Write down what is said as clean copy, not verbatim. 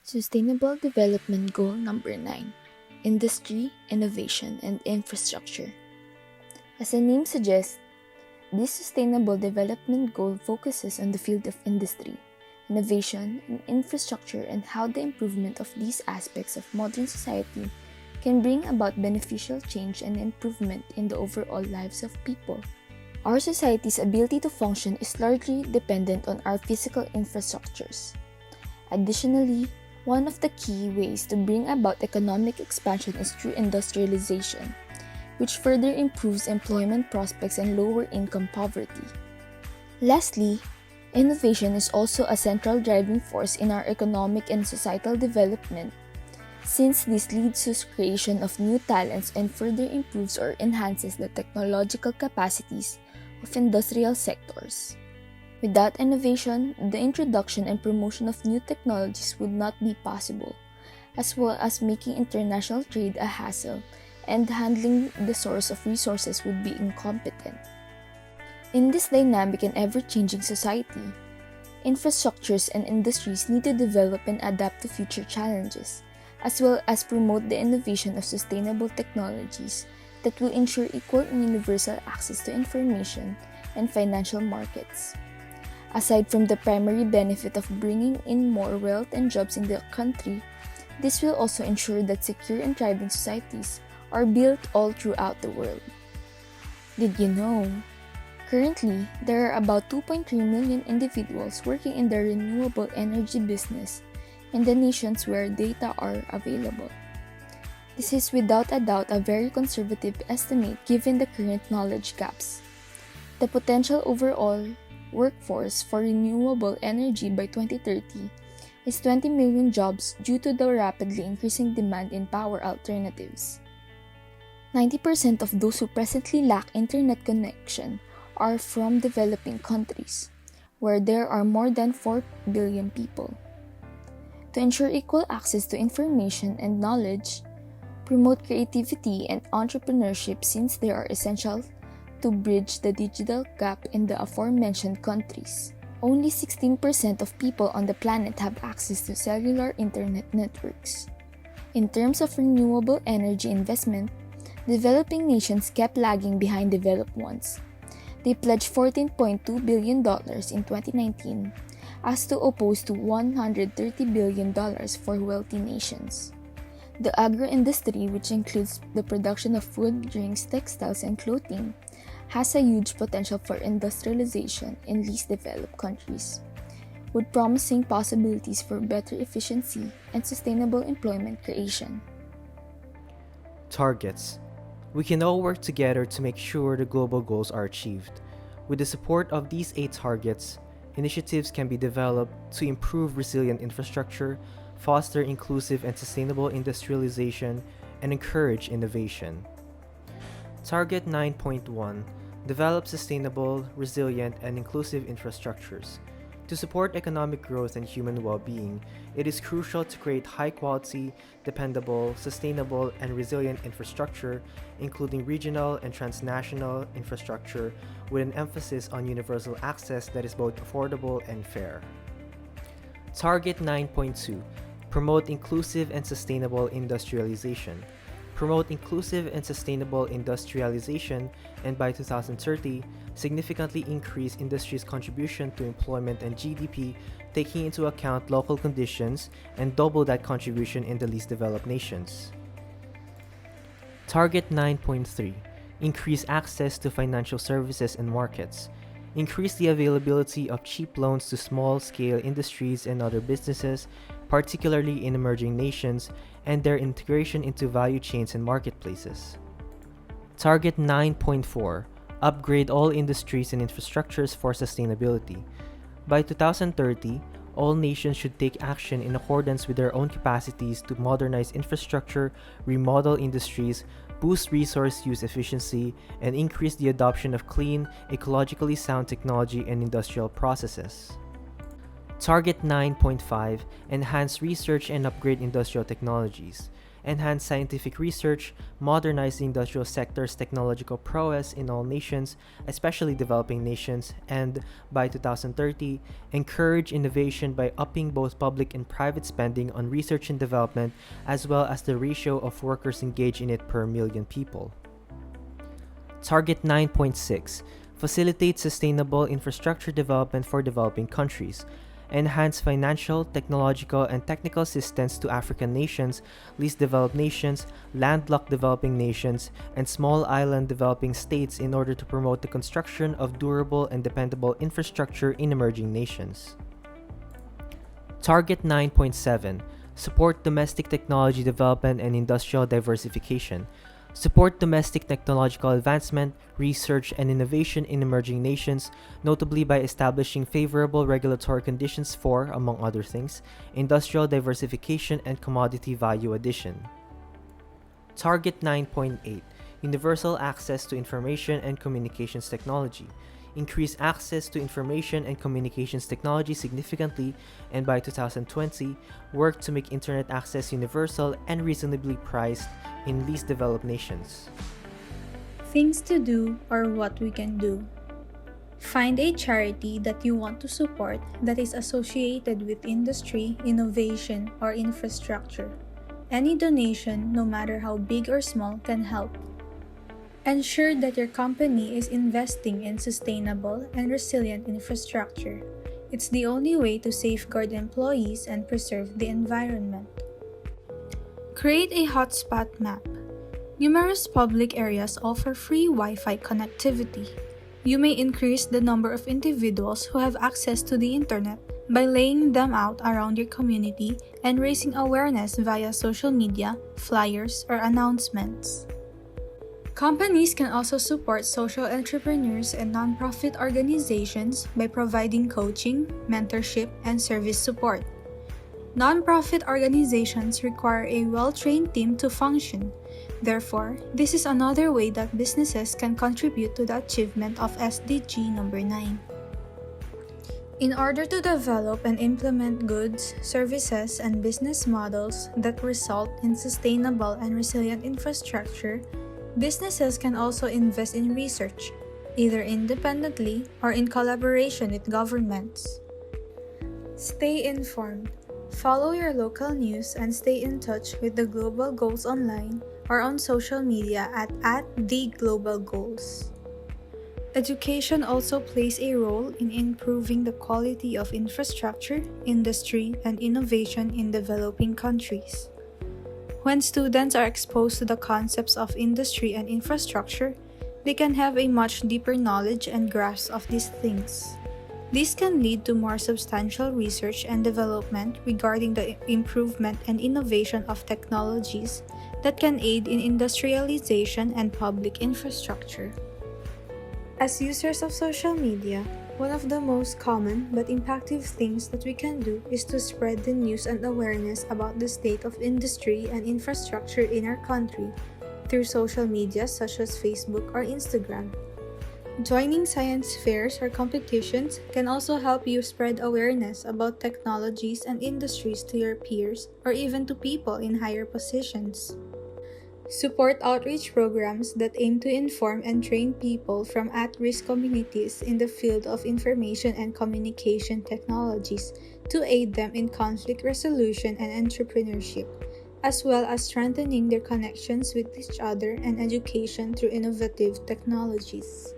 Sustainable Development Goal number 9: Industry, Innovation, and Infrastructure. As the name suggests, this Sustainable Development Goal focuses on the field of industry, innovation, and infrastructure and how the improvement of these aspects of modern society can bring about beneficial change and improvement in the overall lives of people. Our society's ability to function is largely dependent on our physical infrastructures. Additionally, one of the key ways to bring about economic expansion is through industrialization, which further improves employment prospects and lower income poverty. Lastly, innovation is also a central driving force in our economic and societal development, since this leads to creation of new talents and further improves or enhances the technological capacities of industrial sectors. Without innovation, the introduction and promotion of new technologies would not be possible, as well as making international trade a hassle, and handling the source of resources would be incompetent. In this dynamic and ever-changing society, infrastructures and industries need to develop and adapt to future challenges, as well as promote the innovation of sustainable technologies that will ensure equal and universal access to information and financial markets. Aside from the primary benefit of bringing in more wealth and jobs in the country, this will also ensure that secure and thriving societies are built all throughout the world. Did you know? Currently, there are about 2.3 million individuals working in the renewable energy business in the nations where data are available. This is without a doubt a very conservative estimate given the current knowledge gaps. The potential overall workforce for renewable energy by 2030 is 20 million jobs due to the rapidly increasing demand in power alternatives. 90% of those who presently lack internet connection are from developing countries, where there are more than 4 billion people. To ensure equal access to information and knowledge, promote creativity and entrepreneurship since they are essential to bridge the digital gap in the aforementioned countries. Only 16% of people on the planet have access to cellular internet networks. In terms of renewable energy investment, developing nations kept lagging behind developed ones. They pledged $14.2 billion in 2019, as to oppose to $130 billion for wealthy nations. The agro-industry, which includes the production of food, drinks, textiles, and clothing, has a huge potential for industrialization in least developed countries, with promising possibilities for better efficiency and sustainable employment creation. Targets. We can all work together to make sure the global goals are achieved. With the support of these 8 targets, initiatives can be developed to improve resilient infrastructure, foster inclusive and sustainable industrialization, and encourage innovation. Target 9.1: Develop sustainable, resilient, and inclusive infrastructures. To support economic growth and human well-being, it is crucial to create high-quality, dependable, sustainable, and resilient infrastructure, including regional and transnational infrastructure, with an emphasis on universal access that is both affordable and fair. Target 9.2: Promote inclusive and sustainable industrialization. Promote inclusive and sustainable industrialization, and by 2030, significantly increase industry's contribution to employment and GDP, taking into account local conditions, and double that contribution in the least developed nations. Target 9.3: Increase access to financial services and markets. Increase the availability of cheap loans to small-scale industries and other businesses, particularly in emerging nations, and their integration into value chains and marketplaces. Target 9.4: Upgrade all industries and infrastructures for sustainability. By 2030, all nations should take action in accordance with their own capacities to modernize infrastructure, remodel industries, boost resource use efficiency, and increase the adoption of clean, ecologically sound technology and industrial processes. Target 9.5: Enhance research and upgrade industrial technologies. enhance scientific research, modernize the industrial sector's technological prowess in all nations, especially developing nations, and, by 2030, encourage innovation by upping both public and private spending on research and development, as well as the ratio of workers engaged in it per million people. Target 9.6. Facilitate sustainable infrastructure development for developing countries. Enhance financial, technological, and technical assistance to African nations, least developed nations, landlocked developing nations, and small island developing states in order to promote the construction of durable and dependable infrastructure in emerging nations. Target 9.7. Support domestic technology development and industrial diversification. Support domestic technological advancement, research, and innovation in emerging nations, notably by establishing favorable regulatory conditions for, among other things, industrial diversification and commodity value addition. Target 9.8. Universal access to information and communications technology. Increase access to information and communications technology significantly, and by 2020, work to make internet access universal and reasonably priced in least developed nations. Things to do or what we can do. Find a charity that you want to support that is associated with industry, innovation, or infrastructure. Any donation, no matter how big or small, can help. Ensure that your company is investing in sustainable and resilient infrastructure. It's the only way to safeguard employees and preserve the environment. Create a hotspot map. Numerous public areas offer free Wi-Fi connectivity. You may increase the number of individuals who have access to the internet by laying them out around your community and raising awareness via social media, flyers, or announcements. Companies can also support social entrepreneurs and nonprofit organizations by providing coaching, mentorship, and service support. Nonprofit organizations require a well-trained team to function. Therefore, this is another way that businesses can contribute to the achievement of SDG number 9. In order to develop and implement goods, services, and business models that result in sustainable and resilient infrastructure, businesses can also invest in research, either independently or in collaboration with governments. Stay informed. Follow your local news and stay in touch with the Global Goals online or on social media at @TheGlobalGoals. Education also plays a role in improving the quality of infrastructure, industry, and innovation in developing countries. When students are exposed to the concepts of industry and infrastructure, they can have a much deeper knowledge and grasp of these things. This can lead to more substantial research and development regarding the improvement and innovation of technologies that can aid in industrialization and public infrastructure. As users of social media, one of the most common but impactful things that we can do is to spread the news and awareness about the state of industry and infrastructure in our country through social media such as Facebook or Instagram. Joining science fairs or competitions can also help you spread awareness about technologies and industries to your peers or even to people in higher positions. Support outreach programs that aim to inform and train people from at-risk communities in the field of information and communication technologies to aid them in conflict resolution and entrepreneurship, as well as strengthening their connections with each other and education through innovative technologies.